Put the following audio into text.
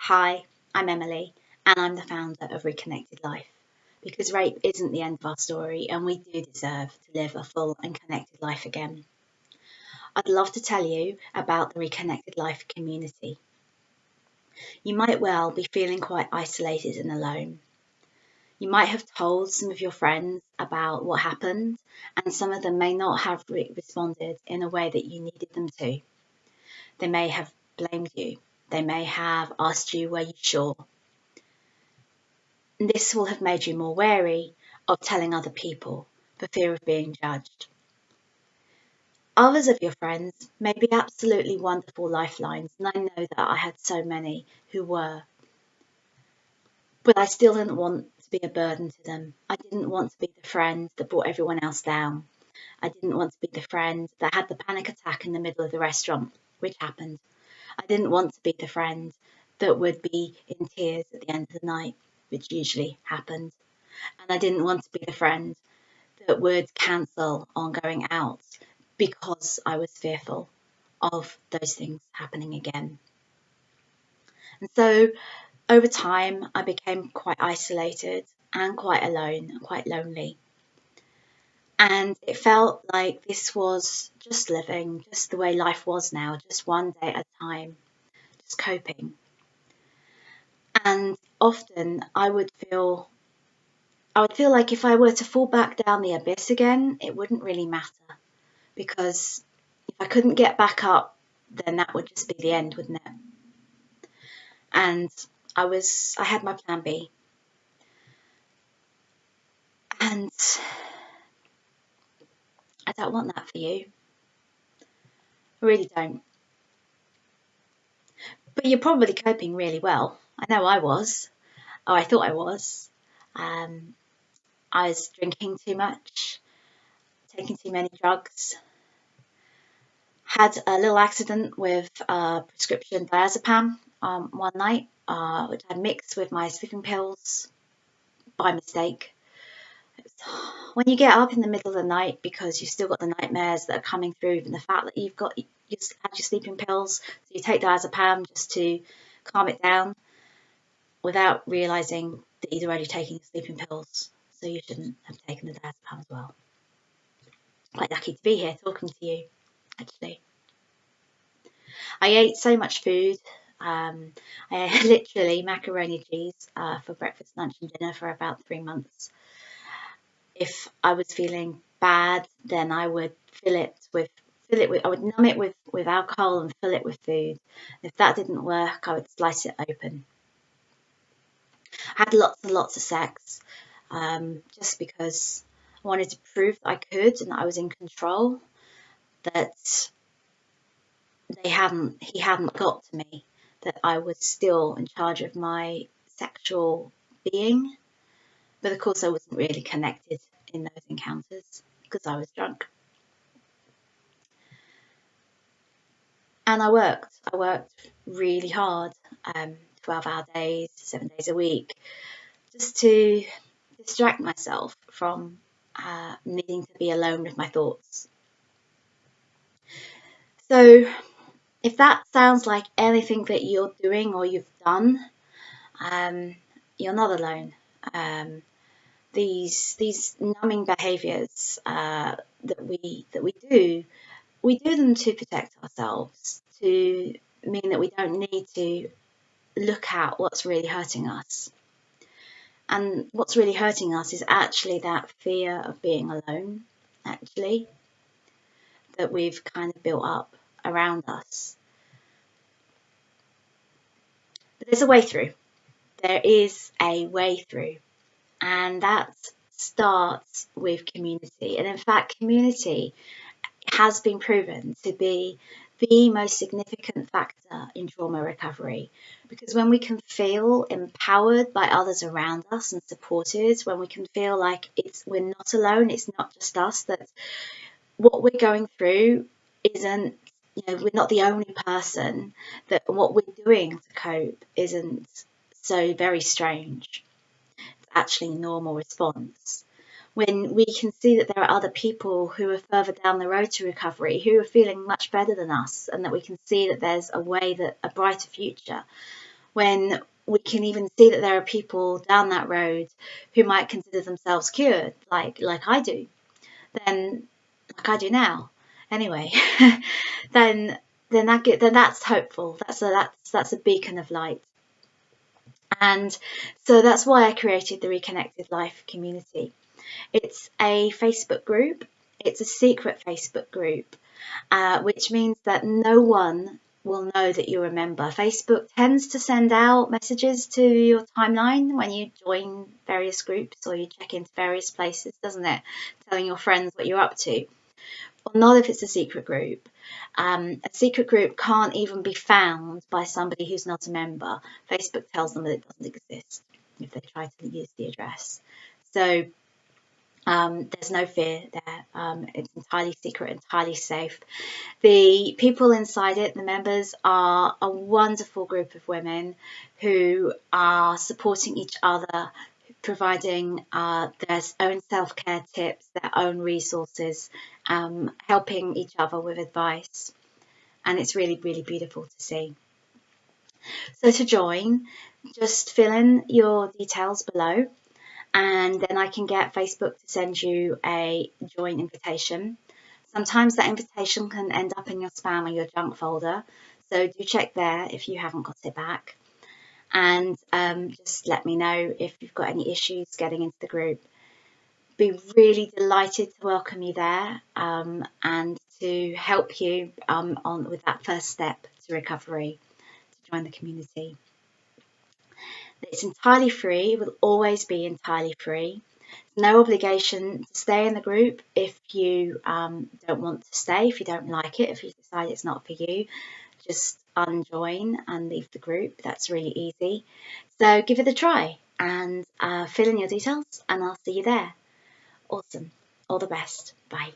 Hi, I'm Emily, and I'm the founder of Reconnected Life. Because rape isn't the end of our story, and we do deserve to live a full and connected life again. I'd love to tell you about the Reconnected Life community. You might well be feeling quite isolated and alone. You might have told some of your friends about what happened, and some of them may not have responded in a way that you needed them to. They may have blamed you. They may have asked you, were you sure? This will have made you more wary of telling other people for fear of being judged. Others of your friends may be absolutely wonderful lifelines, and I know that I had so many who were. But I still didn't want to be a burden to them. I didn't want to be the friend that brought everyone else down. I didn't want to be the friend that had the panic attack in the middle of the restaurant, which happened. I didn't want to be the friend that would be in tears at the end of the night, which usually happened. And I didn't want to be the friend that would cancel on going out because I was fearful of those things happening again. And so over time, I became quite isolated and quite alone and quite lonely. And it felt like this was just living, just the way life was now, just one day at a time, just coping. And often I would feel like if I were to fall back down the abyss again, it wouldn't really matter, because if I couldn't get back up, then that would just be the end, wouldn't it? And I had my plan B. And I don't want that for you. I really don't. But you're probably coping really well. I know I was. Oh, I thought I was. Um, I was drinking too much, taking too many drugs, had a little accident with prescription diazepam one night, which I mixed with my sleeping pills by mistake. When you get up in the middle of the night because you've still got the nightmares that are coming through, and the fact that you've had your sleeping pills, so you take diazepam just to calm it down without realising that you're already taking your sleeping pills, so you shouldn't have taken the diazepam as well. Quite lucky to be here talking to you, actually. I ate so much food. I ate literally macaroni and cheese for breakfast, lunch and dinner for about 3 months. If I was feeling bad, then I would I would numb it with alcohol and fill it with food. If that didn't work, I would slice it open. I had lots and lots of sex, just because I wanted to prove that I could and that I was in control, that he hadn't got to me, that I was still in charge of my sexual being. But of course I wasn't really connected in those encounters because I was drunk. And I worked really hard, 12-hour days, 7 days a week, just to distract myself from needing to be alone with my thoughts. So if that sounds like anything that you're doing or you've done, you're not alone. These numbing behaviours that we do, we do them to protect ourselves, to mean that we don't need to look at what's really hurting us. And what's really hurting us is actually that fear of being alone, actually, that we've kind of built up around us. But there's a way through. There is a way through. And that starts with community. And in fact, community has been proven to be the most significant factor in trauma recovery, because when we can feel empowered by others around us and supported, when we can feel like we're not alone, it's not just us, that what we're going through isn't, we're not the only person, that what we're doing to cope isn't so very strange. It's actually a normal response. When we can see that there are other people who are further down the road to recovery, who are feeling much better than us, and that we can see that there's a brighter future, when we can even see that there are people down that road who might consider themselves cured, like I do, then like I do now. Anyway, then that's hopeful. That's a beacon of light. And so that's why I created the Reconnected Life community. It's a Facebook group. It's a secret Facebook group, which means that no one will know that you're a member. Facebook tends to send out messages to your timeline when you join various groups or you check into various places, doesn't it? Telling your friends what you're up to. Well, not if it's a secret group. A secret group can't even be found by somebody who's not a member. Facebook tells them that it doesn't exist if they try to use the address. So there's no fear there. It's entirely secret, entirely safe. The people inside it, the members, are a wonderful group of women who are supporting each other, providing their own self-care tips, their own resources, helping each other with advice. And it's really, really beautiful to see. So to join, just fill in your details below, and then I can get Facebook to send you a join invitation. Sometimes that invitation can end up in your spam or your junk folder, so do check there if you haven't got it back. And just let me know if you've got any issues getting into the group. Be really delighted to welcome you there and to help you on with that first step to recovery, to join the community. It's entirely free. It will always be entirely free. No obligation to stay in the group if you don't want to stay, if you don't like it, if you decide it's not for you. Just unjoin and leave the group. That's really easy. So give it a try and fill in your details, and I'll see you there. Awesome. All the best. Bye.